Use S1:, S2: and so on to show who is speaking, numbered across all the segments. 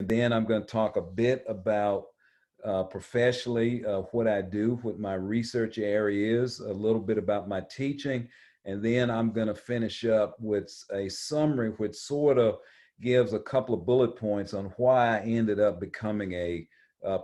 S1: And then I'm going to talk a bit about professionally what I do, what my research area is, a little bit about my teaching, and then I'm going to finish up with a summary which sort of gives a couple of bullet points on why I ended up becoming a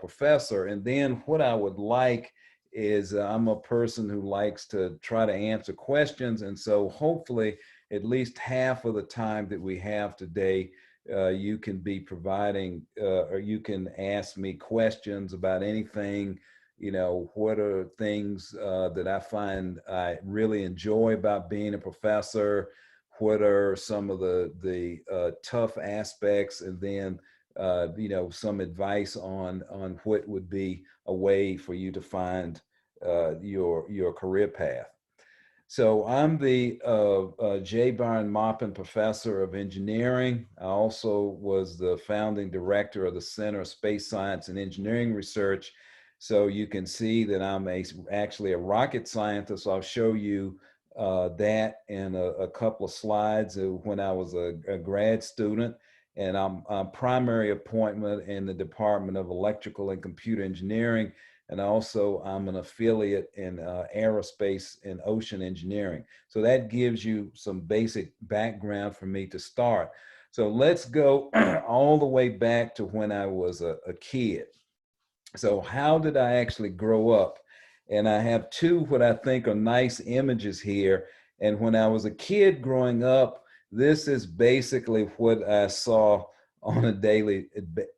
S1: professor. And then what I would like is I'm a person who likes to try to answer questions. And so hopefully at least half of the time that we have today, you can be providing or you can ask me questions about anything. You know, what are things that I find I really enjoy about being a professor? What are some of the tough aspects? And then you know, some advice on what would be a way for you to find your career path. So I'm the J. Byron Maupin Professor of Engineering. I also was the founding director of the Center of Space Science and Engineering Research. So you can see that I'm actually a rocket scientist. I'll show you that in a couple of slides when I was a grad student. And I'm primary appointment in the Department of Electrical and Computer Engineering, and also I'm an affiliate in aerospace and ocean engineering. So that gives you some basic background for me to start. So let's go all the way back to when I was a kid. So how did I actually grow up? And I have two what I think are nice images here. And when I was a kid growing up, this is basically what I saw on a daily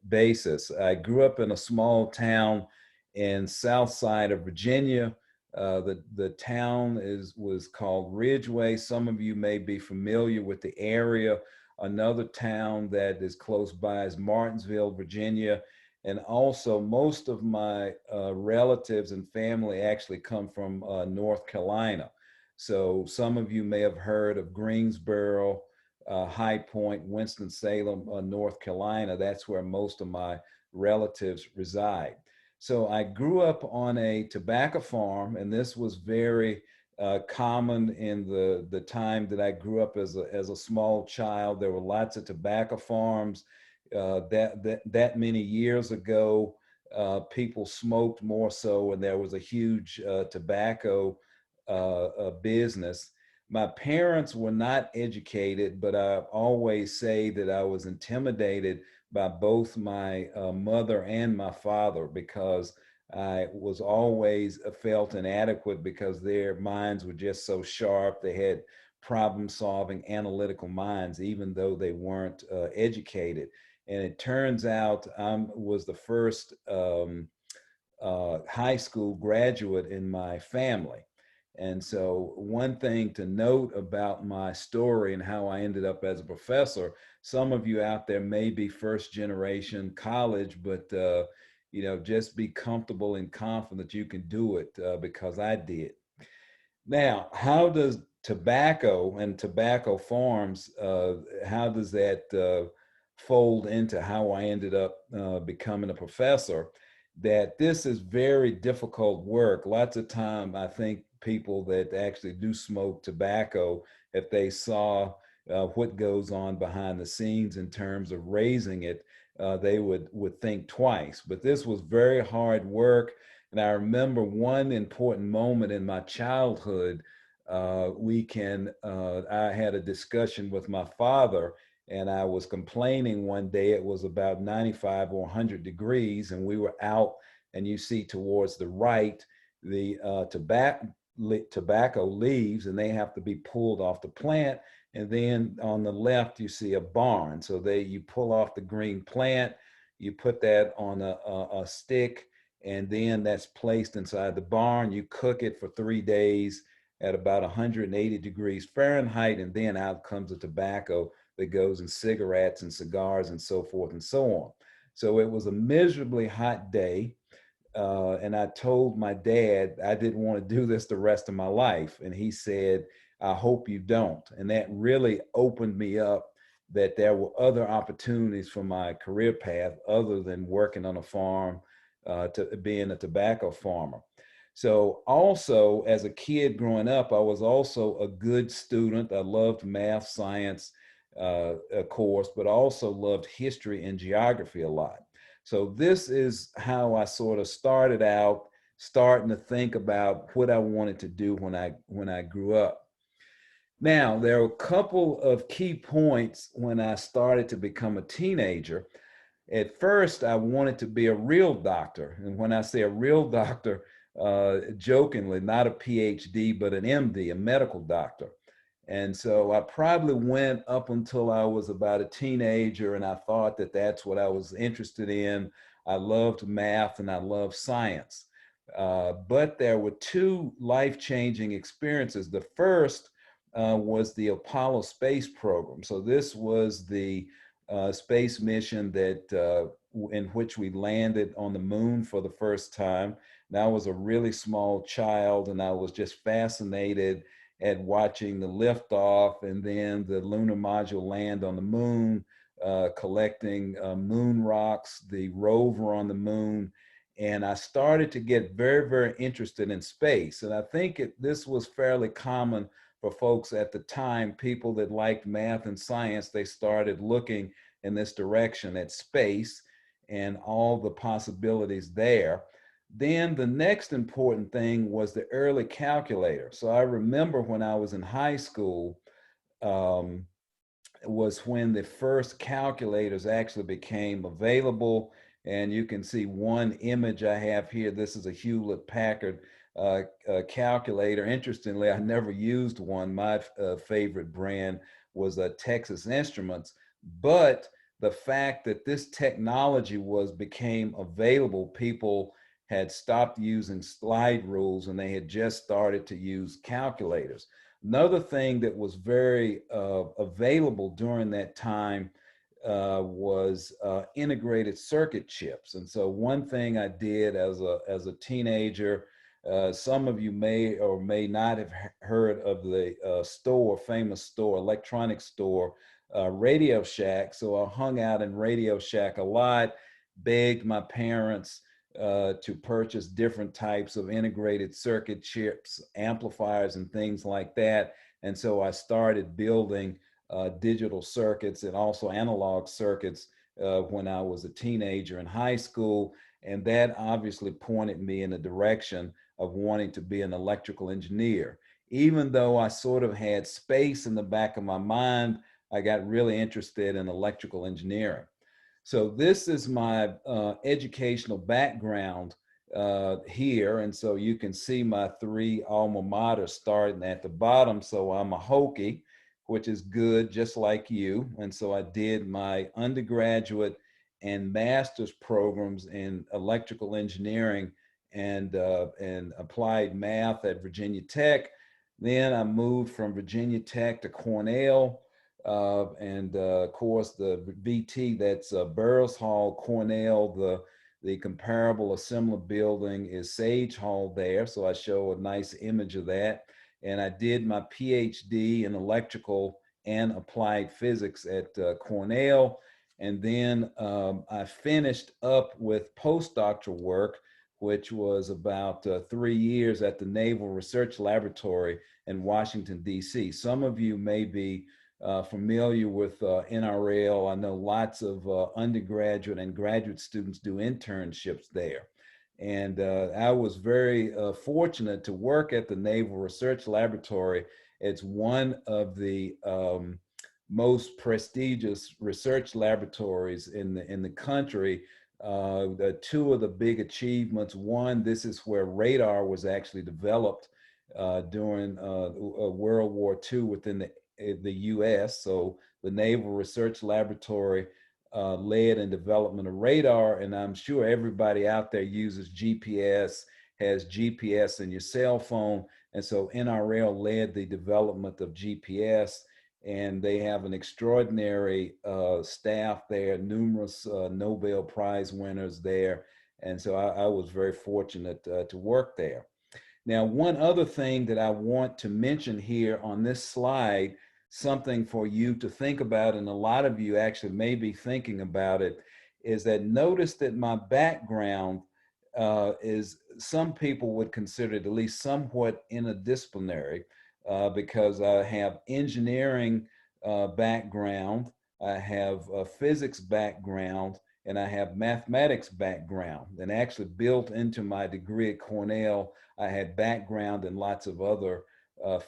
S1: basis. I grew up in a small town in south side of Virginia. The town was called Ridgeway. Some of you may be familiar with the area. Another town that is close by is Martinsville, Virginia. And also, most of my relatives and family actually come from North Carolina. So some of you may have heard of Greensboro, High Point, Winston-Salem, North Carolina. That's where most of my relatives reside. So I grew up on a tobacco farm, and this was very common in the time that I grew up as a small child. There were lots of tobacco farms. That many years ago, people smoked more so, and there was a huge tobacco business. My parents were not educated, but I always say that I was intimidated by both my mother and my father, because I was always felt inadequate because their minds were just so sharp. They had problem solving, analytical minds, even though they weren't educated. And it turns out I was the first high school graduate in my family. And so one thing to note about my story and how I ended up as a professor, some of you out there may be first generation college, but you know, just be comfortable and confident you can do it because I did. Now, how does tobacco and tobacco farms, how does that fold into how I ended up becoming a professor? That this is very difficult work. Lots of time, I think people that actually do smoke tobacco, if they saw what goes on behind the scenes in terms of raising it, they would think twice. But this was very hard work. And I remember one important moment in my childhood. I had a discussion with my father, and I was complaining one day. It was about 95 or 100 degrees, and we were out, and you see towards the right, the tobacco leaves, and they have to be pulled off the plant. And then on the left, you see a barn. So you pull off the green plant, you put that on a stick, and then that's placed inside the barn. You cook it for 3 days at about 180 degrees Fahrenheit, and then out comes the tobacco that goes in cigarettes and cigars and so forth and so on. So it was a miserably hot day. And I told my dad I didn't want to do this the rest of my life. And he said, I hope you don't. And that really opened me up that there were other opportunities for my career path other than working on a farm, to being a tobacco farmer. So also as a kid growing up, I was also a good student. I loved math, science. course, but also loved history and geography a lot. So this is how I sort of started out, starting to think about what I wanted to do when I grew up. Now, there are a couple of key points when I started to become a teenager. At first, I wanted to be a real doctor. And when I say a real doctor, jokingly, not a PhD, but an MD, a medical doctor. And so I probably went up until I was about a teenager, and I thought that that's what I was interested in. I loved math and I loved science. But there were two life-changing experiences. The first was the Apollo space program. So this was the space mission that in which we landed on the moon for the first time. And I was a really small child, and I was just fascinated at watching the liftoff and then the lunar module land on the moon, collecting moon rocks, the rover on the moon. And I started to get very, very interested in space. And I think this was fairly common for folks at the time, people that liked math and science. They started looking in this direction at space and all the possibilities there. Then the next important thing was the early calculator. So I remember when I was in high school, um, was when the first calculators actually became available. And you can see one image I have here. This is a Hewlett Packard calculator. Interestingly, I never used one. My favorite brand was Texas Instruments. But the fact that this technology became available, people had stopped using slide rules and they had just started to use calculators. Another thing that was very available during that time was integrated circuit chips. And so one thing I did as a teenager, some of you may or may not have heard of the famous store, electronic store, Radio Shack. So I hung out in Radio Shack a lot, begged my parents to purchase different types of integrated circuit chips, amplifiers, and things like that. And so I started building digital circuits and also analog circuits when I was a teenager in high school. And that obviously pointed me in the direction of wanting to be an electrical engineer. Even though I sort of had space in the back of my mind, I got really interested in electrical engineering. So this is my educational background here. And so you can see my three alma mater starting at the bottom. So I'm a Hokie, which is good, just like you. And so I did my undergraduate and master's programs in electrical engineering and applied math at Virginia Tech. Then I moved from Virginia Tech to Cornell. Of course, the VT, that's Burroughs Hall, Cornell. The comparable or similar building is Sage Hall there. So I show a nice image of that. And I did my PhD in electrical and applied physics at Cornell. And then I finished up with postdoctoral work, which was about 3 years at the Naval Research Laboratory in Washington, D.C. Some of you may be familiar with NRL. I know lots of undergraduate and graduate students do internships there. And I was very fortunate to work at the Naval Research Laboratory. It's one of the most prestigious research laboratories in the country. Two of the big achievements. One, this is where radar was actually developed during World War II within the U.S. So the Naval Research Laboratory led in development of radar, and I'm sure everybody out there uses GPS, has GPS in your cell phone, and so NRL led the development of GPS, and they have an extraordinary staff there, numerous Nobel Prize winners there, and so I was very fortunate to work there. Now, one other thing that I want to mention here on this slide, something for you to think about, and a lot of you actually may be thinking about it, is that notice that my background is, some people would consider it at least somewhat interdisciplinary because I have engineering background, I have a physics background, and I have mathematics background. And actually built into my degree at Cornell, I had background in lots of other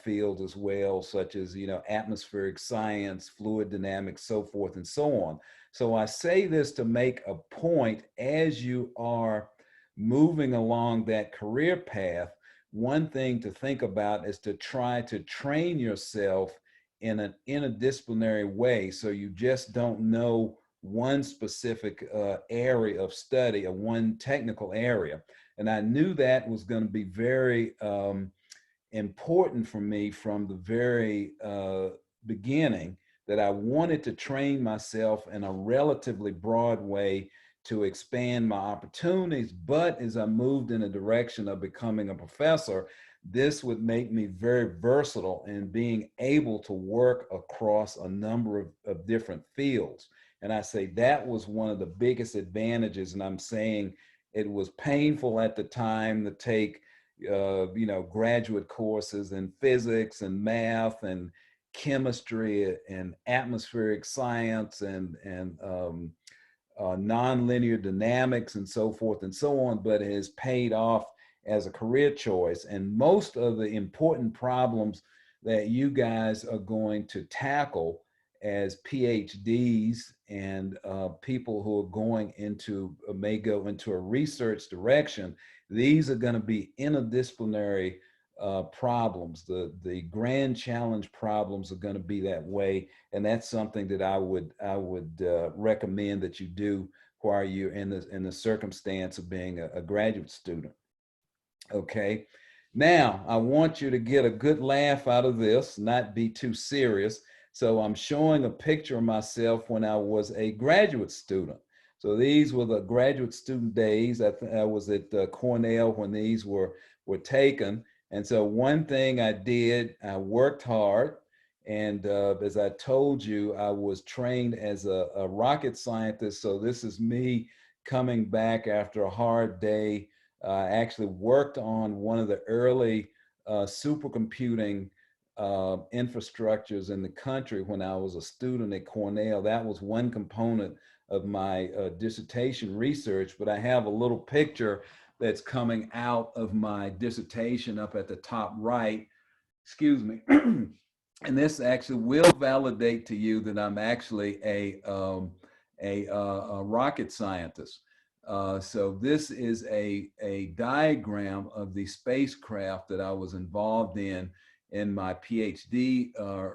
S1: fields as well, such as, atmospheric science, fluid dynamics, so forth and so on. So I say this to make a point as you are moving along that career path. One thing to think about is to try to train yourself in an interdisciplinary way, so you just don't know one specific area of study or one technical area. And I knew that was going to be very important for me from the very beginning, that I wanted to train myself in a relatively broad way to expand my opportunities. But as I moved in the direction of becoming a professor, this would make me very versatile in being able to work across a number of different fields. And I say that was one of the biggest advantages. And I'm saying it was painful at the time to take graduate courses in physics and math and chemistry and atmospheric science and nonlinear dynamics and so forth and so on, but it has paid off as a career choice. And most of the important problems that you guys are going to tackle as PhDs and people who are going into, may go into a research direction, these are going to be interdisciplinary problems. The grand challenge problems are going to be that way, and that's something that I would recommend that you do while you're in the circumstance of being a graduate student. Okay. Now, I want you to get a good laugh out of this, not be too serious. So I'm showing a picture of myself when I was a graduate student. So these were the graduate student days. I was at Cornell when these were taken. And so one thing I did, I worked hard. And as I told you, I was trained as a rocket scientist. So this is me coming back after a hard day. I actually worked on one of the early supercomputing infrastructures in the country when I was a student at Cornell. That was one component of my dissertation research, but I have a little picture that's coming out of my dissertation up at the top right. Excuse me. And this actually will validate to you that I'm actually a rocket scientist. So this is a diagram of the spacecraft that I was involved in my PhD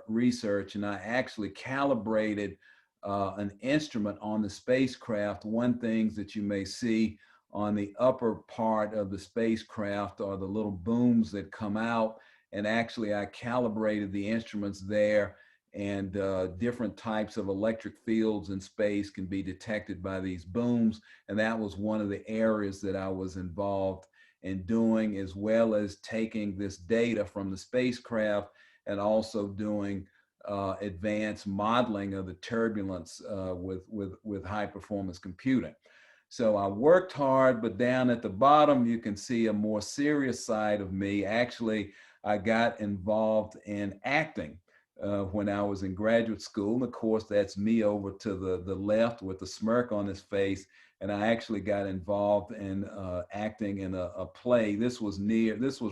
S1: research, and I actually calibrated an instrument on the spacecraft. One thing that you may see on the upper part of the spacecraft are the little booms that come out, and actually I calibrated the instruments there, and different types of electric fields in space can be detected by these booms. And that was one of the areas that I was involved in doing, as well as taking this data from the spacecraft and also doing advanced modeling of the turbulence with high performance computing. So I worked hard, but down at the bottom, you can see a more serious side of me. Actually, I got involved in acting when I was in graduate school. And of course, that's me over to the left with a smirk on his face. And I actually got involved in acting in a play. This was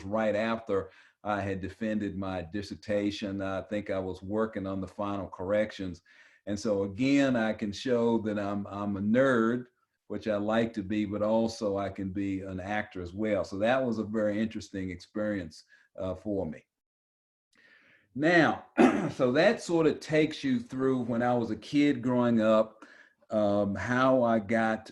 S1: right after I had defended my dissertation. I think I was working on the final corrections. And so again, I can show that I'm a nerd, which I like to be, but also I can be an actor as well. So that was a very interesting experience for me. Now, so that sort of takes you through when I was a kid growing up, how I got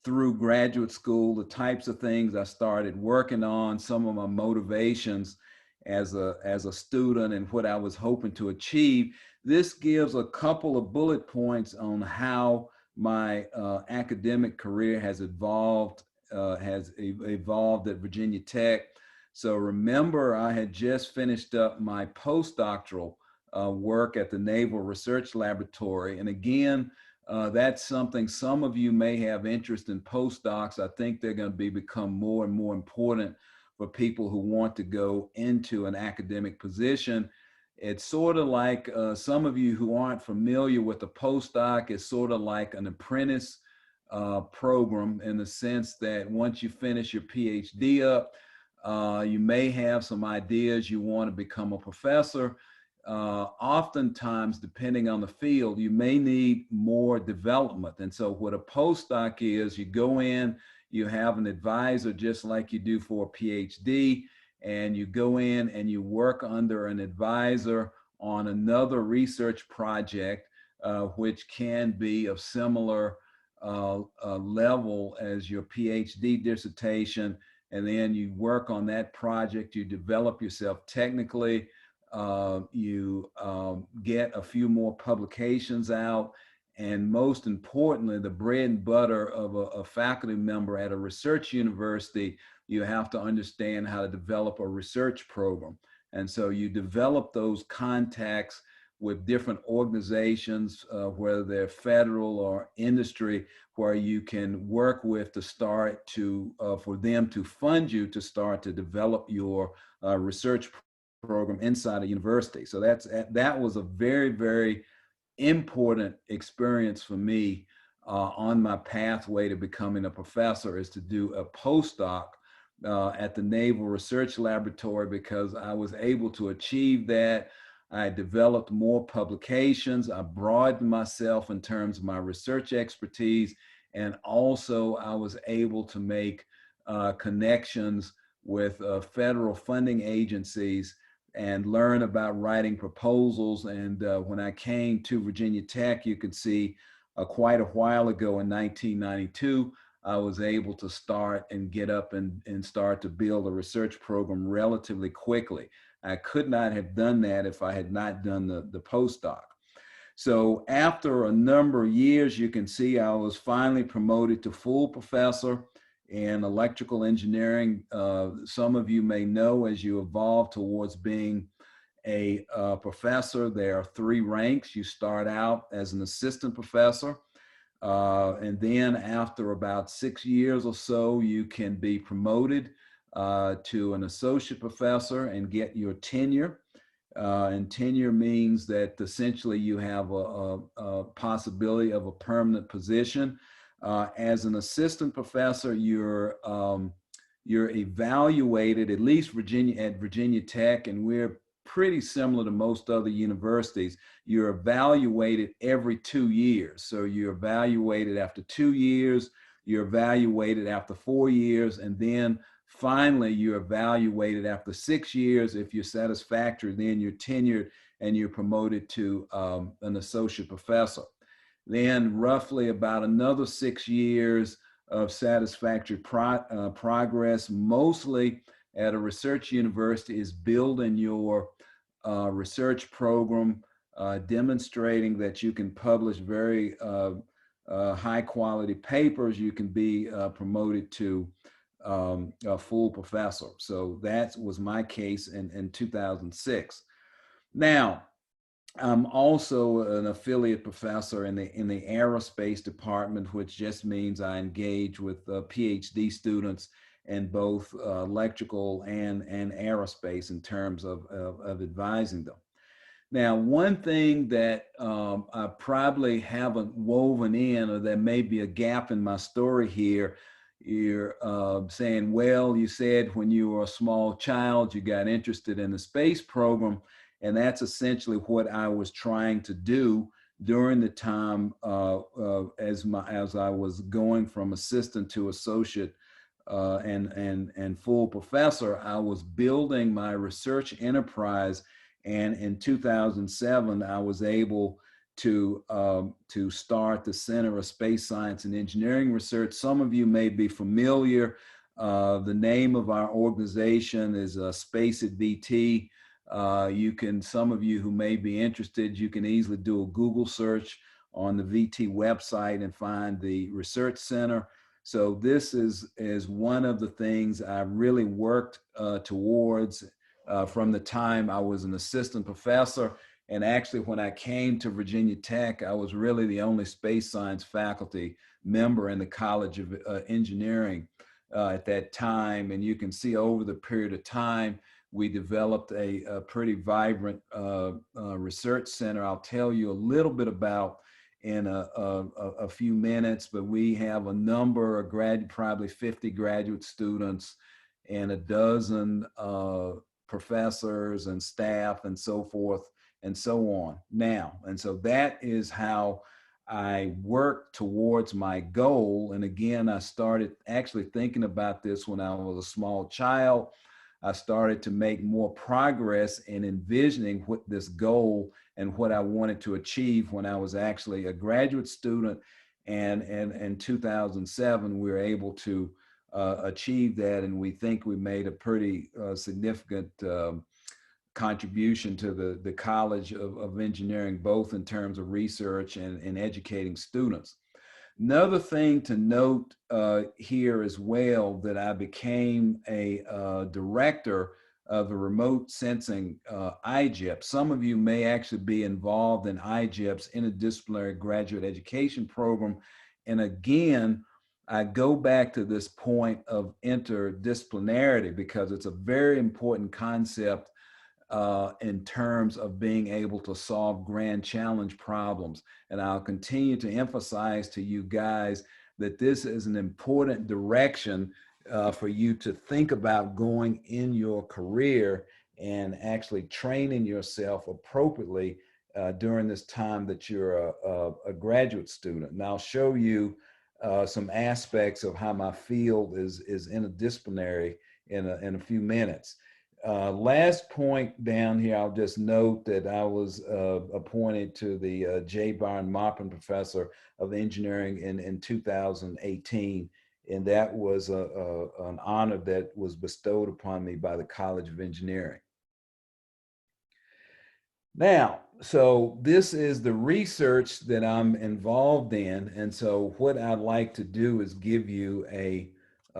S1: through graduate school, the types of things I started working on, some of my motivations as a student, and what I was hoping to achieve. This gives a couple of bullet points on how my academic career has evolved at Virginia Tech. So remember, I had just finished up my postdoctoral work at the Naval Research Laboratory. And again, that's something some of you may have interest in postdocs. I think they're going to become more and more important for people who want to go into an academic position. It's sort of like some of you who aren't familiar with a postdoc, it's sort of like an apprentice program in the sense that once you finish your PhD up, you may have some ideas you want to become a professor. Oftentimes, depending on the field, you may need more development. And so what a postdoc is, you go in, you have an advisor just like you do for a PhD, and you go in and you work under an advisor on another research project, which can be of similar level as your PhD dissertation. And then you work on that project, you develop yourself technically, you get a few more publications out, and most importantly, the bread and butter of a faculty member at a research university, you have to understand how to develop a research program. And so you develop those contacts with different organizations, whether they're federal or industry, where you can work with to start to, for them to fund you to start to develop your research program inside a university. So that was a very, very important experience for me on my pathway to becoming a professor, is to do a postdoc at the Naval Research Laboratory, because I was able to achieve that. I developed more publications. I broadened myself in terms of my research expertise. And also I was able to make connections with federal funding agencies and learn about writing proposals. And when I came to Virginia Tech, you could see quite a while ago in 1992, I was able to start and get up and start to build a research program relatively quickly. I could not have done that if I had not done the postdoc. So after a number of years, you can see I was finally promoted to full professor in electrical engineering. Some of you may know, as you evolve towards being a professor, there are 3 ranks. You start out as an assistant professor. And then after about 6 years or so, you can be promoted to an associate professor and get your tenure. And tenure means that essentially you have a possibility of a permanent position. As an assistant professor, you're evaluated, at least at Virginia Tech, and we're pretty similar to most other universities. You're evaluated every 2 years. So you're evaluated after 2 years, you're evaluated after 4 years, and then finally you're evaluated after 6 years. If you're satisfactory, then you're tenured and you're promoted to an associate professor. Then roughly about another 6 years of satisfactory progress, mostly at a research university, is building your research program, demonstrating that you can publish very high quality papers. You can be promoted to a full professor. So that was my case in 2006. Now, I'm also an affiliate professor in the aerospace department, which just means I engage with PhD students in both electrical and aerospace in terms of advising them. Now, one thing that I probably haven't woven in, or there may be a gap in my story here, you're saying, well, you said when you were a small child, you got interested in the space program. And that's essentially what I was trying to do during the time as I was going from assistant to associate and full professor. I was building my research enterprise, and in 2007, I was able to start the Center of Space Science and Engineering Research. Some of you may be familiar. The name of our organization is Space at VT. Some of you who may be interested, you can easily do a Google search on the VT website and find the research center. So this is one of the things I really worked towards from the time I was an assistant professor. And actually, when I came to Virginia Tech, I was really the only space science faculty member in the College of Engineering at that time. And you can see over the period of time, we developed a pretty vibrant research center. I'll tell you a little bit about in a few minutes, but we have a number of probably 50 graduate students and a dozen professors and staff and so forth and so on now. And so that is how I work towards my goal. And again, I started actually thinking about this when I was a small child. I started to make more progress in envisioning what this goal and what I wanted to achieve when I was actually a graduate student. And in 2007, we were able to achieve that. And we think we made a pretty significant contribution to the College of Engineering, both in terms of research and educating students. Another thing to note here as well, that I became a director of a remote sensing IGEP. Some of you may actually be involved in IGEP's interdisciplinary graduate education program. And again, I go back to this point of interdisciplinarity because it's a very important concept in terms of being able to solve grand challenge problems. And I'll continue to emphasize to you guys that this is an important direction for you to think about going in your career and actually training yourself appropriately during this time that you're a graduate student. And I'll show you some aspects of how my field is interdisciplinary in a few minutes. Last point down here, I'll just note that I was appointed to the J. Byron Maupin Professor of Engineering in 2018, and that was an honor that was bestowed upon me by the College of Engineering. Now, so this is the research that I'm involved in, and so what I'd like to do is give you a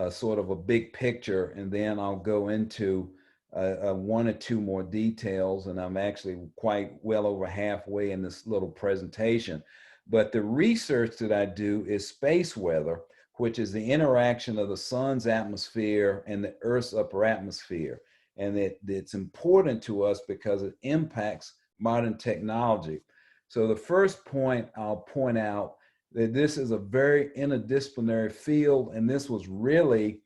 S1: sort of a big picture, and then I'll go into one or two more details, and I'm actually quite well over halfway in this little presentation. But the research that I do is space weather, which is the interaction of the sun's atmosphere and the Earth's upper atmosphere. And it's important to us because it impacts modern technology. So the first point I'll point out that this is a very interdisciplinary field, and this was really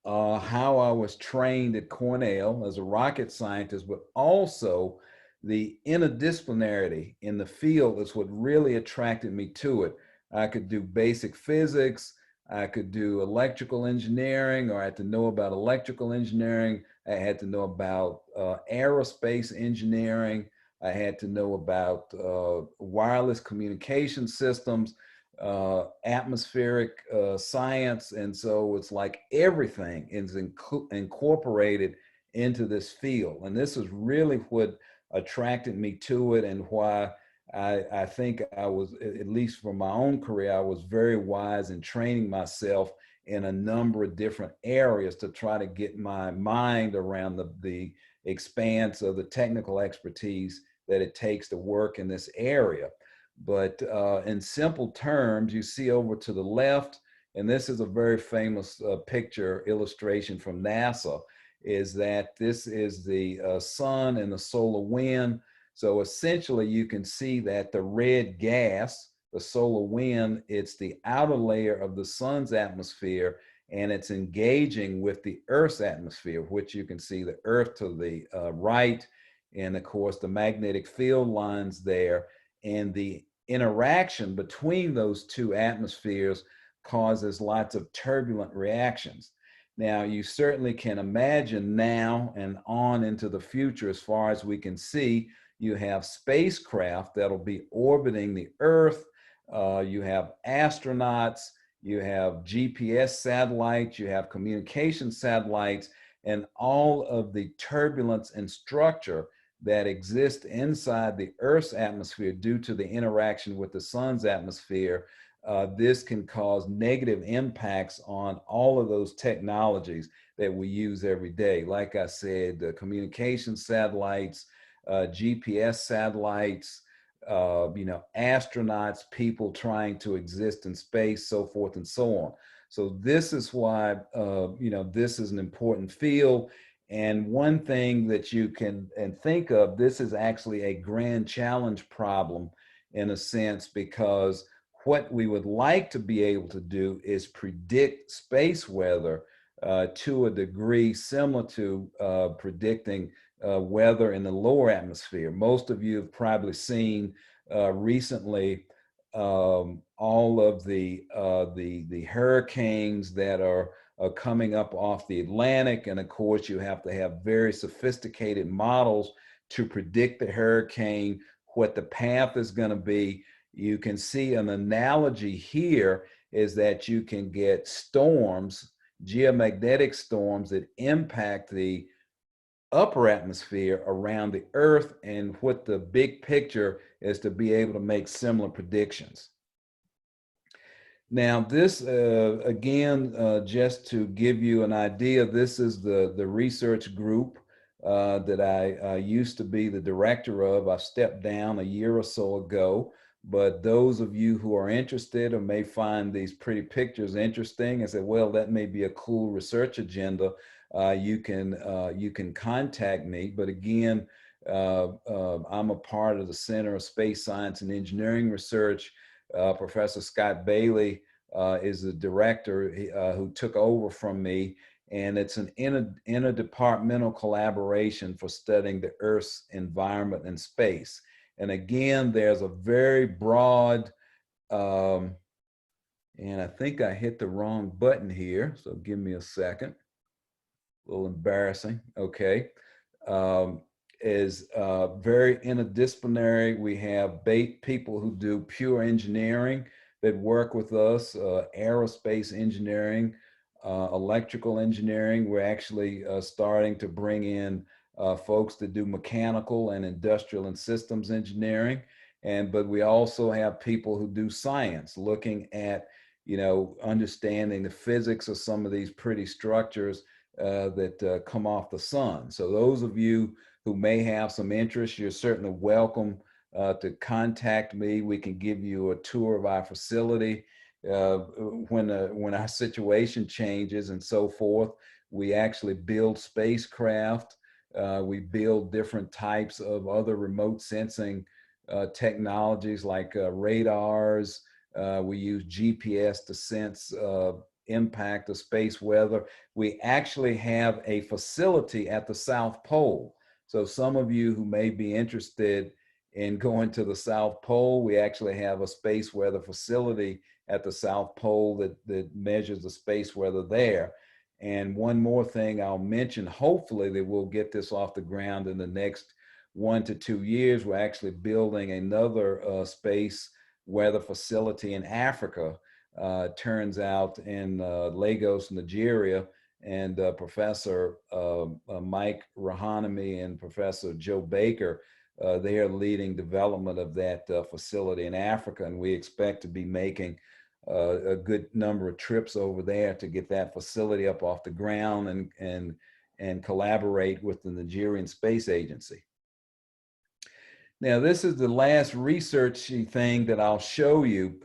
S1: how I was trained at Cornell as a rocket scientist, but also the interdisciplinarity in the field is what really attracted me to it. I could do basic physics, I could do electrical engineering, or I had to know about electrical engineering. I had to know about aerospace engineering. I had to know about wireless communication systems, atmospheric science. And so it's like everything is incorporated into this field. And this is really what attracted me to it, and why I think I was, at least for my own career, I was very wise in training myself in a number of different areas to try to get my mind around the expanse of the technical expertise that it takes to work in this area. But in simple terms, you see over to the left, and this is a very famous picture illustration from NASA, is that this is the sun and the solar wind. So essentially you can see that the red gas, the solar wind, it's the outer layer of the sun's atmosphere, and it's engaging with the Earth's atmosphere, which you can see the Earth to the right, and of course the magnetic field lines there. And the interaction between those two atmospheres causes lots of turbulent reactions. Now, you certainly can imagine now and on into the future, as far as we can see, you have spacecraft that'll be orbiting the Earth. You have astronauts, you have GPS satellites, you have communication satellites, and all of the turbulence and structure that exist inside the Earth's atmosphere due to the interaction with the sun's atmosphere. This can cause negative impacts on all of those technologies that we use every day. Like I said, the communication satellites, GPS satellites, astronauts, people trying to exist in space, so forth and so on. So this is why, this is an important field. And one thing that you can think of, this is actually a grand challenge problem in a sense, because what we would like to be able to do is predict space weather to a degree similar to predicting weather in the lower atmosphere. Most of you have probably seen recently all of the hurricanes that are coming up off the Atlantic. And of course, you have to have very sophisticated models to predict the hurricane, what the path is going to be. You can see an analogy here is that you can get storms, geomagnetic storms that impact the upper atmosphere around the Earth. And what the big picture is to be able to make similar predictions. Now, this, again, just to give you an idea, this is the research group that I used to be the director of. I stepped down a year or so ago, but those of you who are interested or may find these pretty pictures interesting and say, well, that may be a cool research agenda, you can contact me. But again, I'm a part of the Center of Space Science and Engineering Research. Professor Scott Bailey is the director who took over from me, and it's an interdepartmental collaboration for studying the Earth's environment and space. And again, there's a very broad, and I think I hit the wrong button here, so give me a second. A little embarrassing. Okay. Is very interdisciplinary. We have people who do pure engineering that work with us, aerospace engineering, electrical engineering. We're actually starting to bring in folks that do mechanical and industrial and systems engineering. But we also have people who do science, looking at, understanding the physics of some of these pretty structures that come off the sun. So those of you who may have some interest, you're certainly welcome to contact me. We can give you a tour of our facility when our situation changes and so forth. We actually build spacecraft. We build different types of other remote sensing technologies like radars. We use GPS to sense impact of space weather. We actually have a facility at the South Pole. So some of you who may be interested in going to the South Pole, we actually have a space weather facility at the South Pole that measures the space weather there. And one more thing I'll mention, hopefully that we'll get this off the ground in the next 1 to 2 years. We're actually building another space weather facility in Africa. Turns out in Lagos, Nigeria, and Professor Mike Rahanami and Professor Joe Baker, they are leading development of that facility in Africa, and we expect to be making a good number of trips over there to get that facility up off the ground and collaborate with the Nigerian Space Agency. Now, this is the last researchy thing that I'll show you.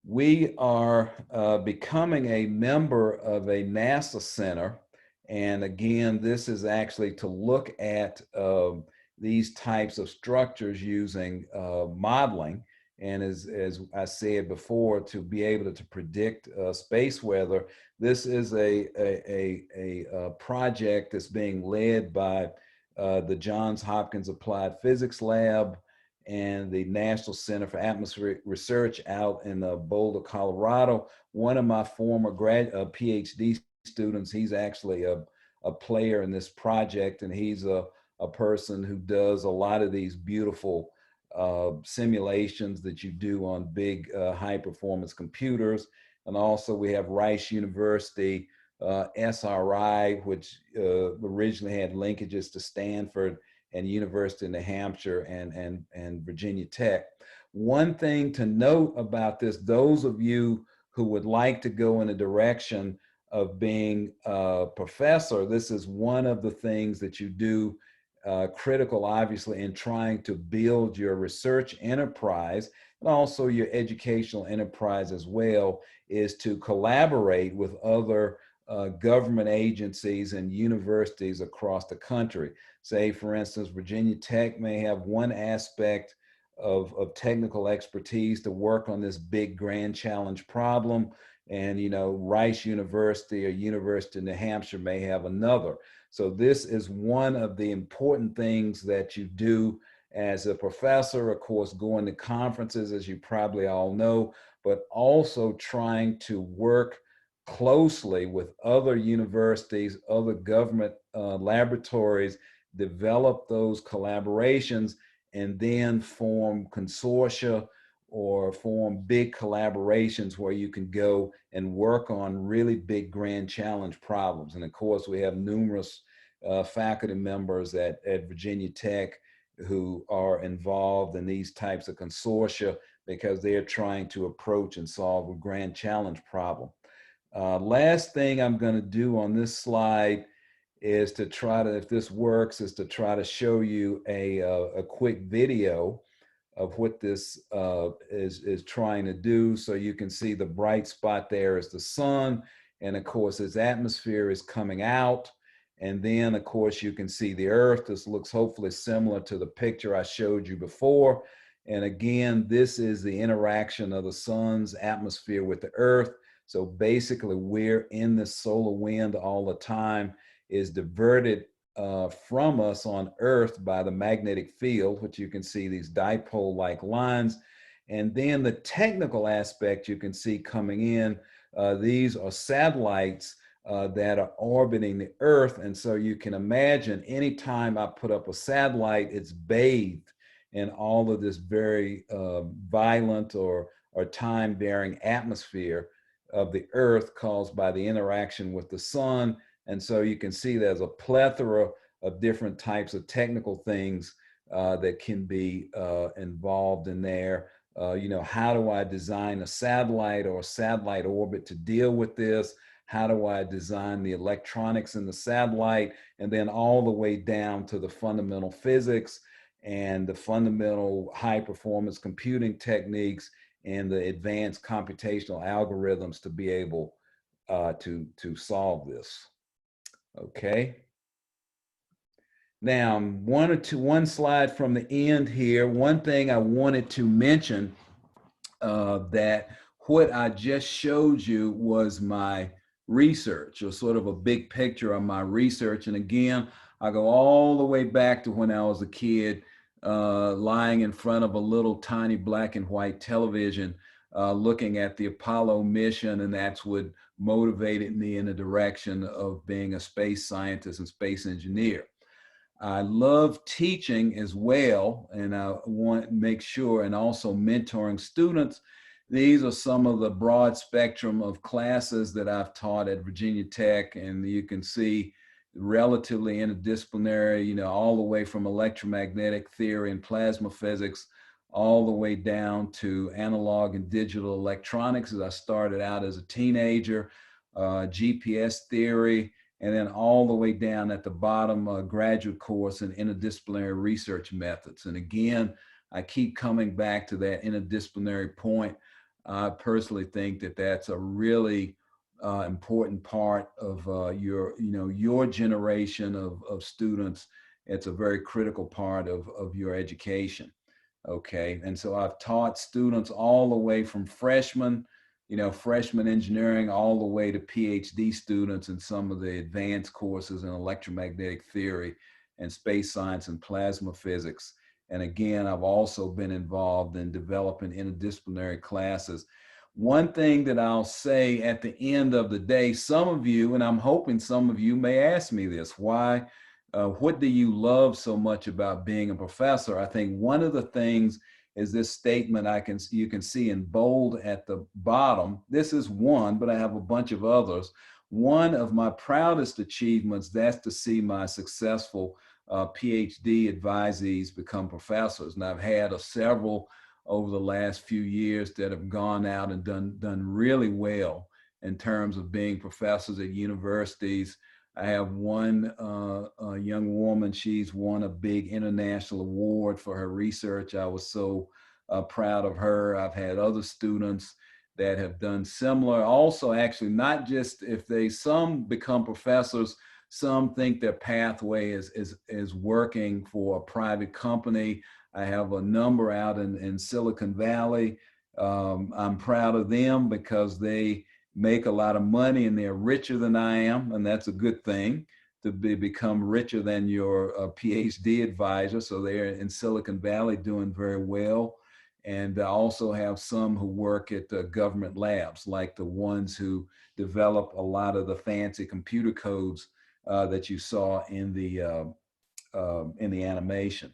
S1: We are becoming a member of a NASA center. And again, this is actually to look at these types of structures using modeling. And as I said before, to be able to predict space weather. This is a project that's being led by the Johns Hopkins Applied Physics Lab and the National Center for Atmospheric Research out in Boulder, Colorado. One of my former PhD students, he's actually a player in this project, and he's a person who does a lot of these beautiful simulations that you do on big high-performance computers. And also we have Rice University, SRI, which originally had linkages to Stanford and University of New Hampshire and Virginia Tech. One thing to note about this, those of you who would like to go in a direction of being a professor, this is one of the things that you do critical, obviously, in trying to build your research enterprise and also your educational enterprise as well, is to collaborate with other government agencies and universities across the country. Say, for instance, Virginia Tech may have one aspect of technical expertise to work on this big grand challenge problem. And, Rice University or University of New Hampshire may have another. So this is one of the important things that you do as a professor, of course, going to conferences, as you probably all know, but also trying to work closely with other universities, other government laboratories, develop those collaborations, and then form consortia or form big collaborations where you can go and work on really big grand challenge problems. And of course, we have numerous faculty members at Virginia Tech who are involved in these types of consortia because they're trying to approach and solve a grand challenge problem. Last thing I'm going to do on this slide is to try to, if this works, is to try to show you a quick video of what this is trying to do. So you can see the bright spot there is the sun. And of course, its atmosphere is coming out. And then, of course, you can see the Earth. This looks hopefully similar to the picture I showed you before. And again, this is the interaction of the sun's atmosphere with the Earth. So basically, we're in the solar wind all the time, is diverted from us on Earth by the magnetic field, which you can see these dipole-like lines. And then the technical aspect you can see coming in, these are satellites that are orbiting the Earth. And so you can imagine anytime I put up a satellite, it's bathed in all of this very violent or time-varying atmosphere of the Earth caused by the interaction with the sun. And so you can see there's a plethora of different types of technical things that can be involved in there. How do I design a satellite or a satellite orbit to deal with this? How do I design the electronics in the satellite? And then all the way down to the fundamental physics and the fundamental high performance computing techniques and the advanced computational algorithms to be able to solve this. Okay. Now, one slide from the end here. One thing I wanted to mention that what I just showed you was my research, or sort of a big picture of my research. And again, I go all the way back to when I was a kid, lying in front of a little tiny black and white television, looking at the Apollo mission, and that's what motivated me in the direction of being a space scientist and space engineer. I love teaching as well, and I want to make sure, and also mentoring students. These are some of the broad spectrum of classes that I've taught at Virginia Tech, and you can see relatively interdisciplinary, all the way from electromagnetic theory and plasma physics, all the way down to analog and digital electronics as I started out as a teenager, GPS theory, and then all the way down at the bottom, a graduate course in interdisciplinary research methods. And again, I keep coming back to that interdisciplinary point. I personally think that that's a really important part of your generation of students. It's a very critical part of your education. Okay, and so I've taught students all the way from freshman engineering, all the way to PhD students in some of the advanced courses in electromagnetic theory and space science and plasma physics. And again, I've also been involved in developing interdisciplinary classes. One thing that I'll say at the end of the day, some of you, and I'm hoping some of you may ask me this, what do you love so much about being a professor? I think one of the things is this statement you can see in bold at the bottom. This is one, but I have a bunch of others. One of my proudest achievements, that's to see my successful PhD advisees become professors. And I've had several over the last few years that have gone out and done really well in terms of being professors at universities. I have one young woman, she's won a big international award for her research. I was so proud of her. I've had other students that have done similar. Also, actually, not just if some become professors, some think their pathway is working for a private company. I have a number out in Silicon Valley. I'm proud of them because they make a lot of money and they're richer than I am, and that's a good thing to become richer than your PhD advisor. So they're in Silicon Valley doing very well. And I also have some who work at government labs, like the ones who develop a lot of the fancy computer codes that you saw in the animation.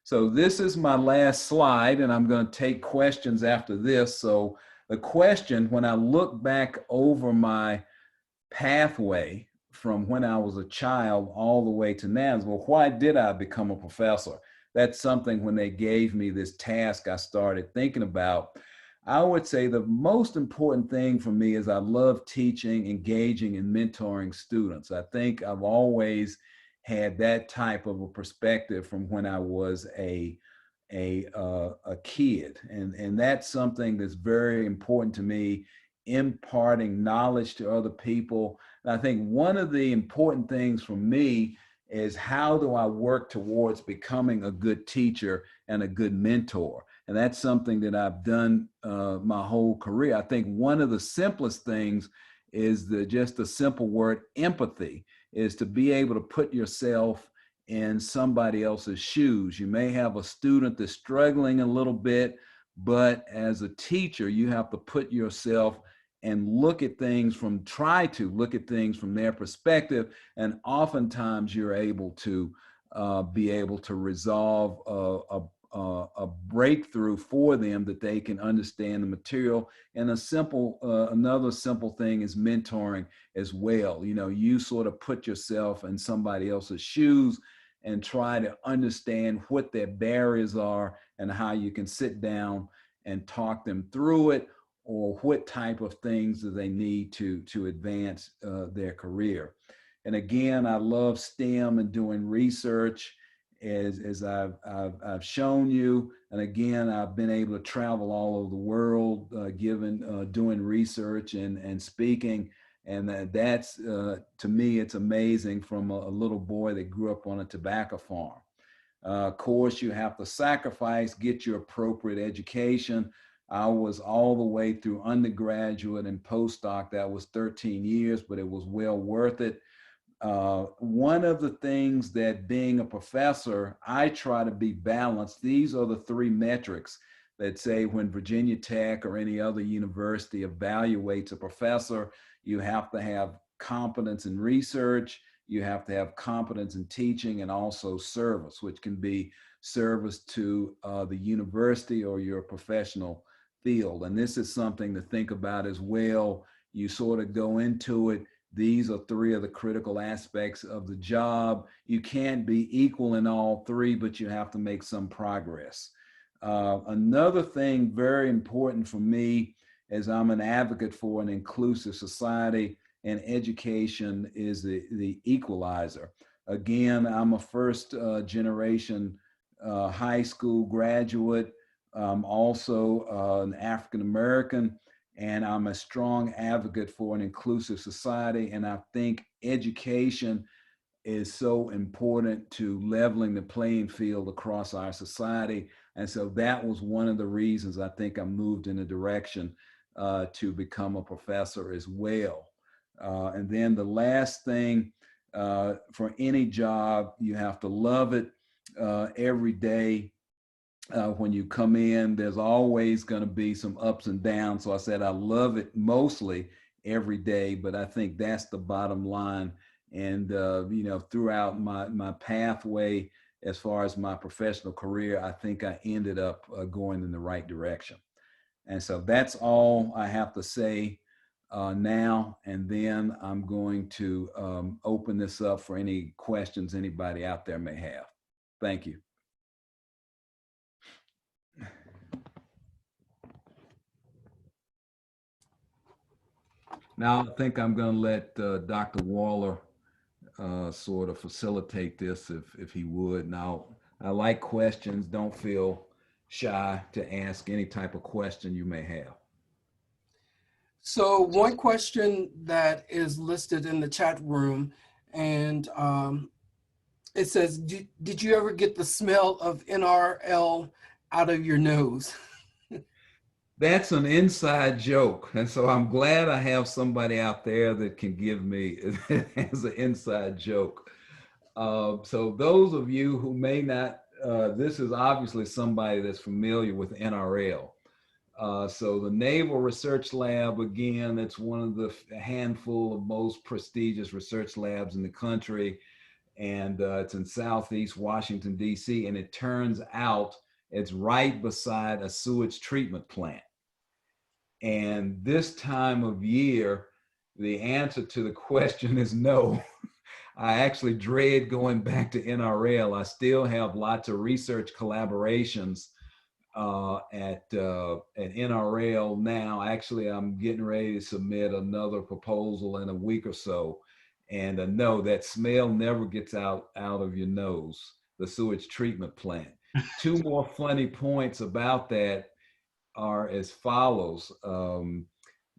S1: So this is my last slide, and I'm going to take questions after this. So the question, when I look back over my pathway from when I was a child all the way to now is, well, why did I become a professor? That's something when they gave me this task, I started thinking about. I would say the most important thing for me is I love teaching, engaging, and mentoring students. I think I've always had that type of a perspective from when I was a kid, and that's something that's very important to me, imparting knowledge to other people. And I think one of the important things for me is, how do I work towards becoming a good teacher and a good mentor? And that's something that I've done my whole career. I think one of the simplest things is just the simple word empathy, is to be able to put yourself in somebody else's shoes. You may have a student that's struggling a little bit, but as a teacher, you have to put yourself and try to look at things from their perspective. And oftentimes you're able to be able to resolve a breakthrough for them, that they can understand the material. And another simple thing is mentoring as well. You sort of put yourself in somebody else's shoes and try to understand what their barriers are and how you can sit down and talk them through it, or what type of things do they need to advance their career. And again, I love STEM and doing research, as I've shown you. And again, I've been able to travel all over the world, doing research and speaking. And that's, to me, it's amazing, from a little boy that grew up on a tobacco farm. Of course, you have to sacrifice, get your appropriate education. I was all the way through undergraduate and postdoc. That was 13 years, but it was well worth it. One of the things that, being a professor, I try to be balanced. These are the three metrics that say, when Virginia Tech or any other university evaluates a professor, you have to have competence in research, you have to have competence in teaching, and also service, which can be service to the university or your professional field. And this is something to think about as well. You sort of go into it. These are three of the critical aspects of the job. You can't be equal in all three, but you have to make some progress. Another thing very important for me, as I'm an advocate for an inclusive society and education, is the equalizer. Again, I'm a first generation high school graduate. I'm also an African American, and I'm a strong advocate for an inclusive society. And I think education is so important to leveling the playing field across our society. And so that was one of the reasons I think I moved in a direction to become a professor as well. And then the last thing, for any job, you have to love it every day. When you come in, there's always going to be some ups and downs. So I said I love it mostly every day, but I think that's the bottom line. And throughout my pathway, as far as my professional career, I think I ended up going in the right direction. And so that's all I have to say now. And then I'm going to open this up for any questions anybody out there may have. Thank you. Now, I think I'm going to let Dr. Waller sort of facilitate this, if he would. Now, I like questions. Don't feel shy to ask any type of question you may have.
S2: So one question that is listed in the chat room, and it says, did you ever get the smell of NRL out of your nose?
S1: That's an inside joke. And so I'm glad I have somebody out there that can give me as an inside joke. So those of you who may not, this is obviously somebody that's familiar with NRL. So the Naval Research Lab, again, it's one of the handful of most prestigious research labs in the country. And it's in Southeast Washington, D.C. And it turns out it's right beside a sewage treatment plant. And this time of year, the answer to the question is no. I actually dread going back to NRL. I still have lots of research collaborations at NRL now. Actually, I'm getting ready to submit another proposal in a week or so. And no, that smell never gets out of your nose, the sewage treatment plant. Two more funny points about that are as follows.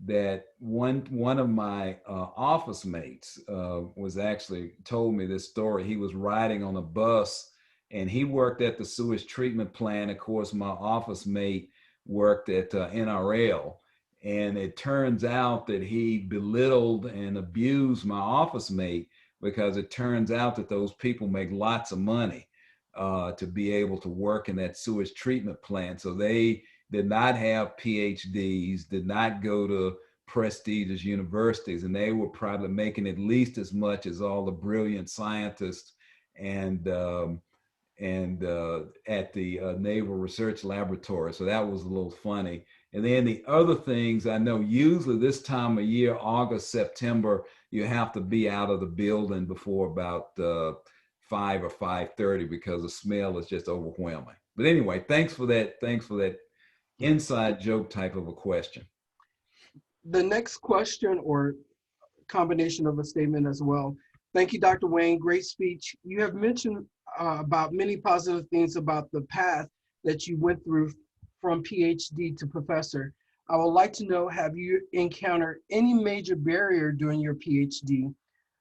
S1: That one of my office mates was actually told me this story. He was riding on a bus and he worked at the sewage treatment plant. Of course, my office mate worked at NRL. And it turns out that he belittled and abused my office mate because it turns out that those people make lots of money to be able to work in that sewage treatment plant. So they did not have PhDs, did not go to prestigious universities, and they were probably making at least as much as all the brilliant scientists and at the Naval Research Laboratory. So that was a little funny. And then the other things, I know usually this time of year, August, September, you have to be out of the building before about 5 or 5:30 because the smell is just overwhelming. But anyway, thanks for that. Thanks for that inside joke type of a question.
S2: The next question, or combination of a statement as well. Thank you, Dr. Wayne. Great speech. You have mentioned about many positive things about the path that you went through from PhD to professor. I would like to know, have you encountered any major barrier during your PhD,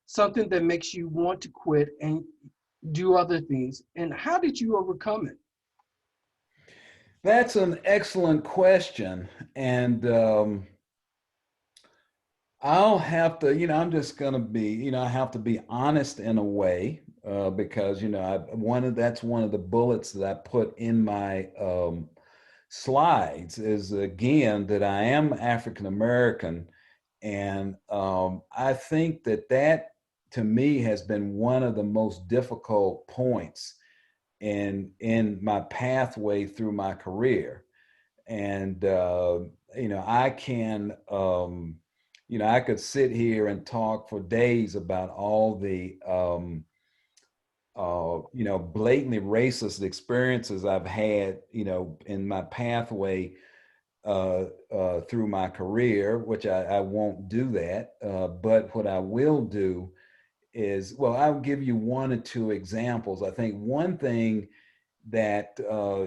S2: something that makes you want to quit and do other things? And how did you overcome it?
S1: That's an excellent question. And I'll have to, I'm just going to be, I have to be honest in a way because, that's one of the bullets that I put in my slides is again that I am African American. And I think that to me has been one of the most difficult points in my pathway through my career. And I can I could sit here and talk for days about all the blatantly racist experiences I've had in my pathway through my career, which I won't do that. But what I will do is, well, I'll give you one or two examples. I think one thing that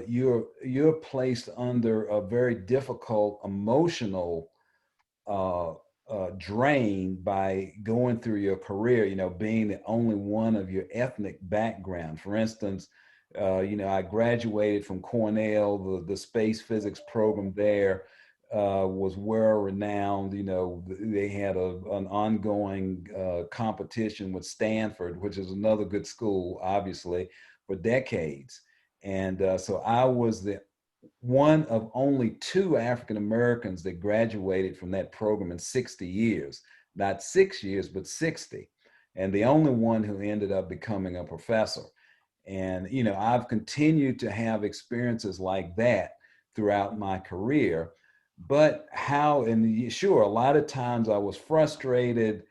S1: you're placed under a very difficult emotional drain by going through your career, being the only one of your ethnic background. For instance, I graduated from Cornell, the space physics program there was well renowned. They had an ongoing competition with Stanford, which is another good school, obviously, for decades. And so I was the one of only two African Americans that graduated from that program in 60 years, not 6 years, but 60. And the only one who ended up becoming a professor. And, I've continued to have experiences like that throughout my career. But and sure, a lot of times I was frustrated.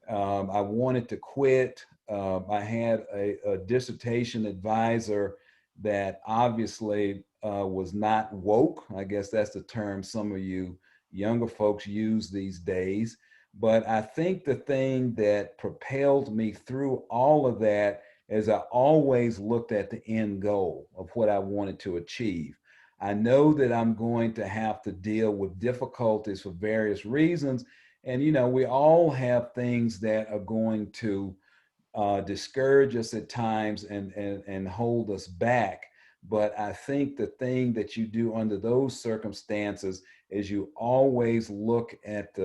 S1: I wanted to quit. I had a dissertation advisor that obviously was not woke. I guess that's the term some of you younger folks use these days. But I think the thing that propelled me through all of that is I always looked at the end goal of what I wanted to achieve. I know that I'm going to have to deal with difficulties for various reasons. And, we all have things that are going to discourage us at times and hold us back. But I think the thing that you do under those circumstances is you always look at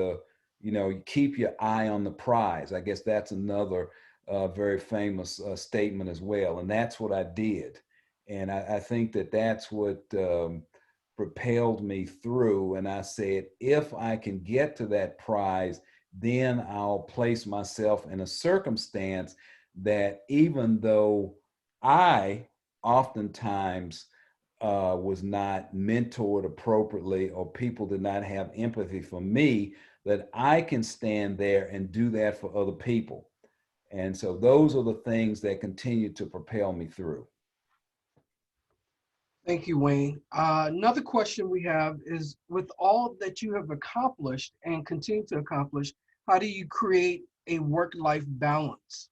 S1: you keep your eye on the prize. I guess that's another very famous statement as well. And that's what I did. And I think that that's what propelled me through. And I said, if I can get to that prize, then I'll place myself in a circumstance that even though I oftentimes was not mentored appropriately or people did not have empathy for me, that I can stand there and do that for other people. And so those are the things that continue to propel me through.
S2: Thank you, Wayne. Another question we have is, with all that you have accomplished and continue to accomplish, how do you create a work-life balance?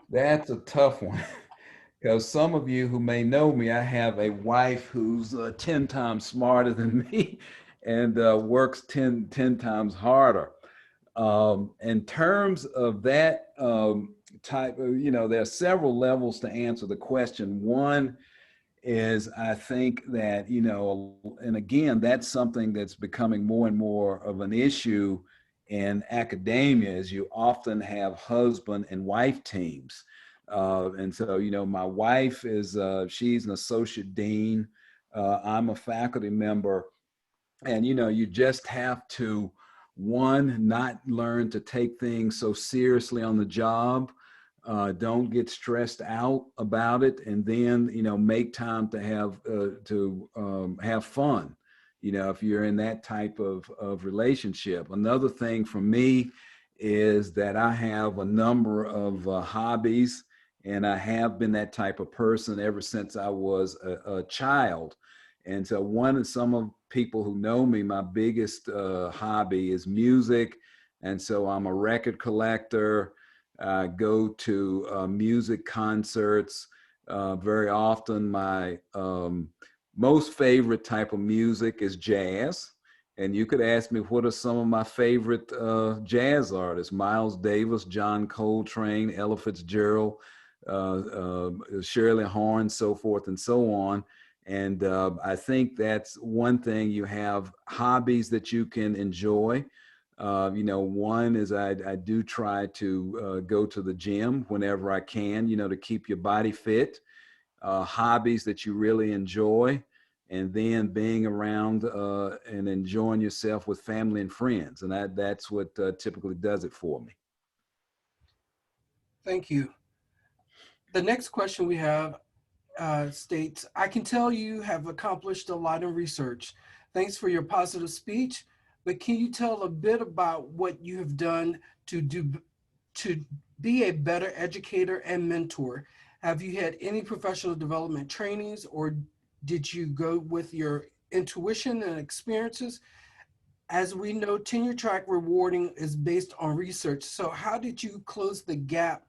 S1: That's a tough one. Because some of you who may know me, I have a wife who's 10 times smarter than me and works 10 times harder. In terms of that type of, there are several levels to answer the question. One is I think that, and again, that's something that's becoming more and more of an issue in academia, is you often have husband and wife teams. And so, my wife is, she's an associate dean. I'm a faculty member. And, you just have to, one, not learn to take things so seriously on the job. Don't get stressed out about it, and then make time to have fun. If you're in that type of relationship. Another thing for me is that I have a number of hobbies, and I have been that type of person ever since I was a child. And so some of people who know me, my biggest hobby is music. And so I'm a record collector. I go to music concerts very often. My most favorite type of music is jazz. And you could ask me, what are some of my favorite jazz artists? Miles Davis, John Coltrane, Ella Fitzgerald, Shirley Horn, so forth and so on. And I think that's one thing. You have hobbies that you can enjoy. One is I do try to go to the gym whenever I can, to keep your body fit. Hobbies that you really enjoy, and then being around and enjoying yourself with family and friends. And that's what typically does it for me.
S2: Thank you. The next question we have states, I can tell you have accomplished a lot in research. Thanks for your positive speech, but can you tell a bit about what you have done to be a better educator and mentor? Have you had any professional development trainings, or did you go with your intuition and experiences? As we know, tenure track rewarding is based on research. So how did you close the gap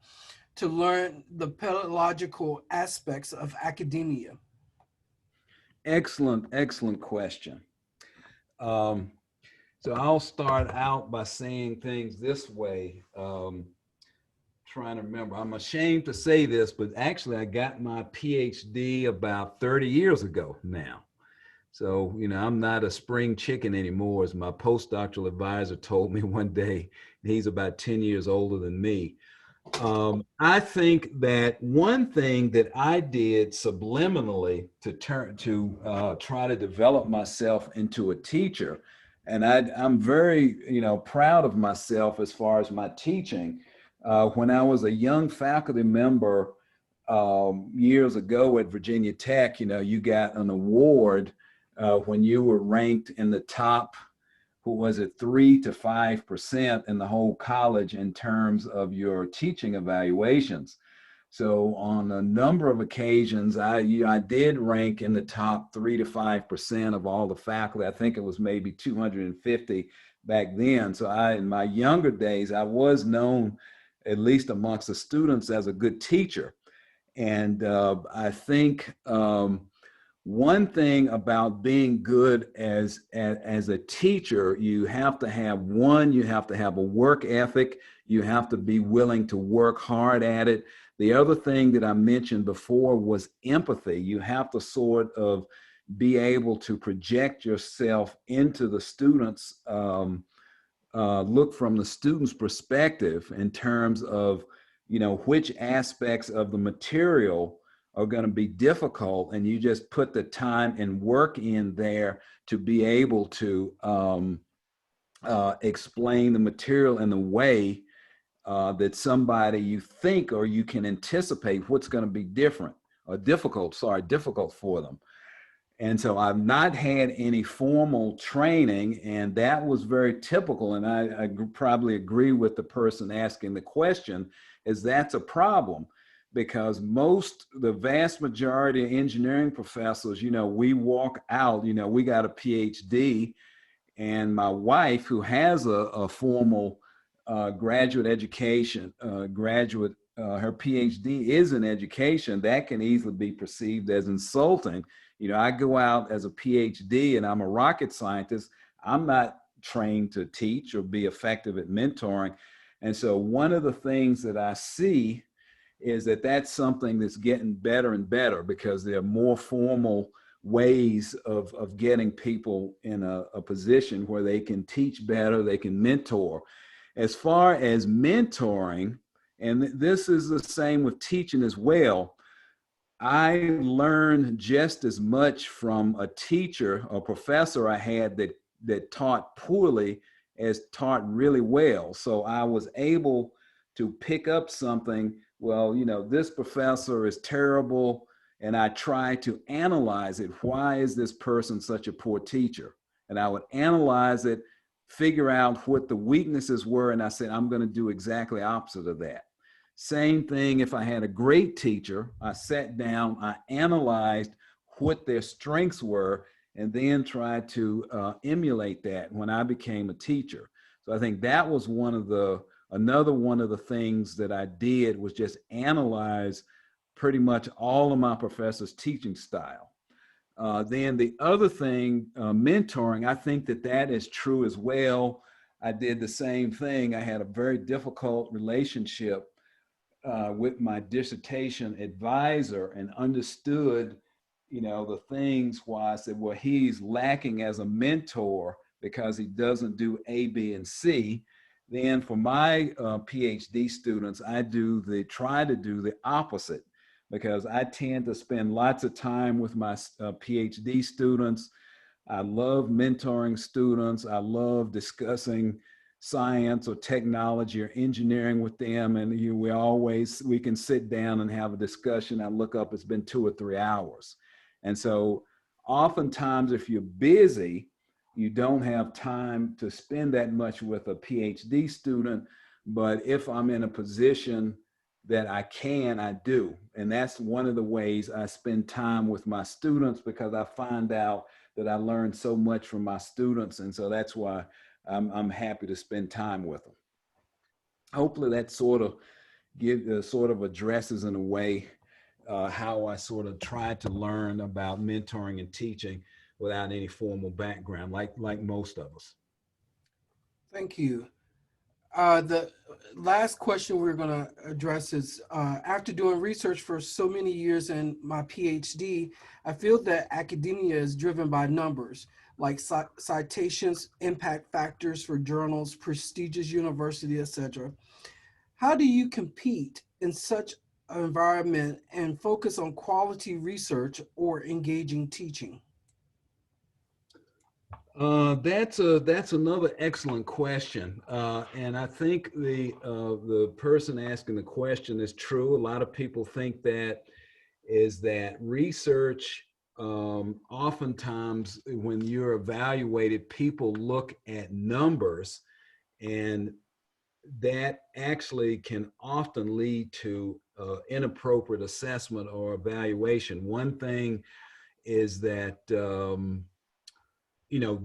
S2: to learn the pedagogical aspects of academia?
S1: Excellent question. So I'll start out by saying things this way. Trying to remember, I'm ashamed to say this, but actually I got my PhD about 30 years ago now. So, I'm not a spring chicken anymore, as my postdoctoral advisor told me one day. He's about 10 years older than me. I think that one thing that I did subliminally to try to develop myself into a teacher, and I'm very, proud of myself as far as my teaching. When I was a young faculty member years ago at Virginia Tech, you got an award when you were ranked in the top, who was it, 3 to 5% in the whole college in terms of your teaching evaluations. So on a number of occasions, I did rank in the top 3 to 5% of all the faculty. I think it was maybe 250 back then. So in my younger days, I was known, at least amongst the students, as a good teacher. And I think one thing about being good as a teacher, you have to have you have to have a work ethic. You have to be willing to work hard at it. The other thing that I mentioned before was empathy. You have to sort of be able to project yourself into the students, look from the student's perspective in terms of, which aspects of the material are going to be difficult, and you just put the time and work in there to be able to explain the material in the way that somebody you think or you can anticipate what's going to be different or difficult for them. And so I've not had any formal training, and that was very typical. And I probably agree with the person asking the question, is that's a problem, because the vast majority of engineering professors, we walk out, we got a PhD, and my wife, who has a formal graduate education, her PhD is in education, that can easily be perceived as insulting. I go out as a PhD and I'm a rocket scientist. I'm not trained to teach or be effective at mentoring. And so one of the things that I see is that that's something that's getting better and better, because there are more formal ways of getting people in a position where they can teach better, they can mentor. As far as mentoring, and this is the same with teaching as well, I learned just as much from a teacher or professor I had that taught poorly as taught really well. So I was able to pick up something. Well, this professor is terrible, and I try to analyze it. Why is this person such a poor teacher? And I would analyze it, figure out what the weaknesses were, and I said, I'm going to do exactly opposite of that. Same thing if I had a great teacher. I sat down, I analyzed what their strengths were, and then tried to emulate that when I became a teacher. So I think that was another one of the things that I did, was just analyze pretty much all of my professors' teaching style. Then the other thing, mentoring, I think that is true as well. I did the same thing. I had a very difficult relationship with my dissertation advisor, and understood, the things why I said, well, he's lacking as a mentor because he doesn't do A, B, and C. Then for my PhD students, I try to do the opposite, because I tend to spend lots of time with my PhD students. I love mentoring students. I love discussing science or technology or engineering with them. And we can sit down and have a discussion. I look up, it's been 2 or 3 hours. And so oftentimes, if you're busy, you don't have time to spend that much with a PhD student. But if I'm in a position that I do. And that's one of the ways I spend time with my students, because I find out that I learn so much from my students. And so that's why I'm happy to spend time with them. Hopefully that sort of addresses in a way how I sort of try to learn about mentoring and teaching without any formal background, like most of us.
S2: Thank you. The last question we're going to address is, after doing research for so many years in my PhD, I feel that academia is driven by numbers, like citations, impact factors for journals, prestigious university, etc. How do you compete in such an environment and focus on quality research or engaging teaching?
S1: That's another excellent question, and I think the person asking the question is true. A lot of people think that research, oftentimes when you're evaluated, people look at numbers, and that actually can often lead to inappropriate assessment or evaluation. One thing is that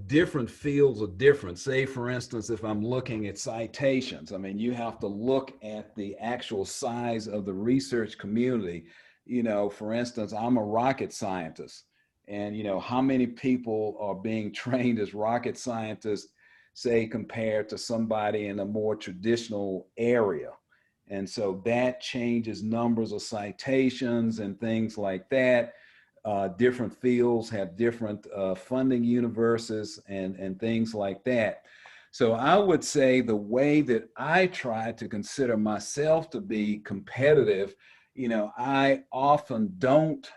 S1: different fields are different. Say, for instance, if I'm looking at citations, I mean, you have to look at the actual size of the research community. For instance, I'm a rocket scientist, And, how many people are being trained as rocket scientists, say, compared to somebody in a more traditional area. And so that changes numbers of citations and things like that. Different fields have different funding universes and things like that. So I would say the way that I try to consider myself to be competitive, I often don't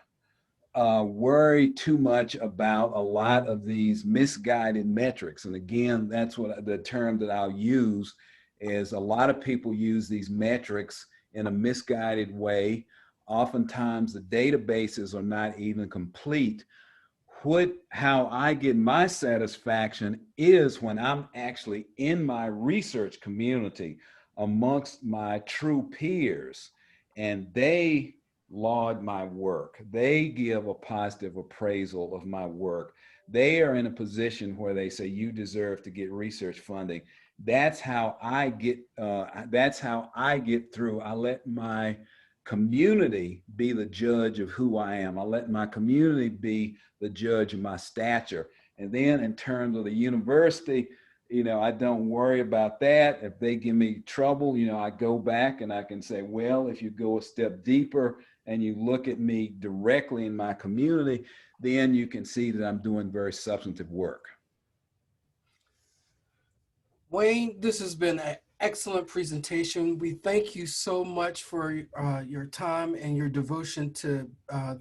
S1: worry too much about a lot of these misguided metrics. And again, that's what the term that I'll use is, a lot of people use these metrics in a misguided way. Oftentimes the databases are not even complete. How I get my satisfaction is when I'm actually in my research community amongst my true peers, and they laud my work. They give a positive appraisal of my work. They are in a position where they say, you deserve to get research funding. That's how I get. That's how I get through. I let my community be the judge of who I am. I let my community be the judge of my stature. And then in terms of the university, I don't worry about that. If they give me trouble, I go back and I can say, well, if you go a step deeper and you look at me directly in my community, then you can see that I'm doing very substantive work.
S2: Wayne, this has been an excellent presentation. We thank you so much for your time and your devotion to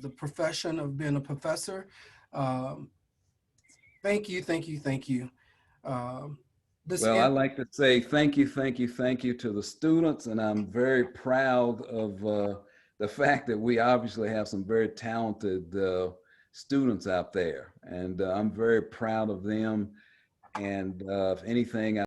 S2: the profession of being a professor. Um, Thank you, thank you, thank you. Um, this
S1: Well, I
S2: end,
S1: like to say thank you, thank you, thank you to the students, and I'm very proud of the fact that we obviously have some very talented students out there, and I'm very proud of them. And if anything,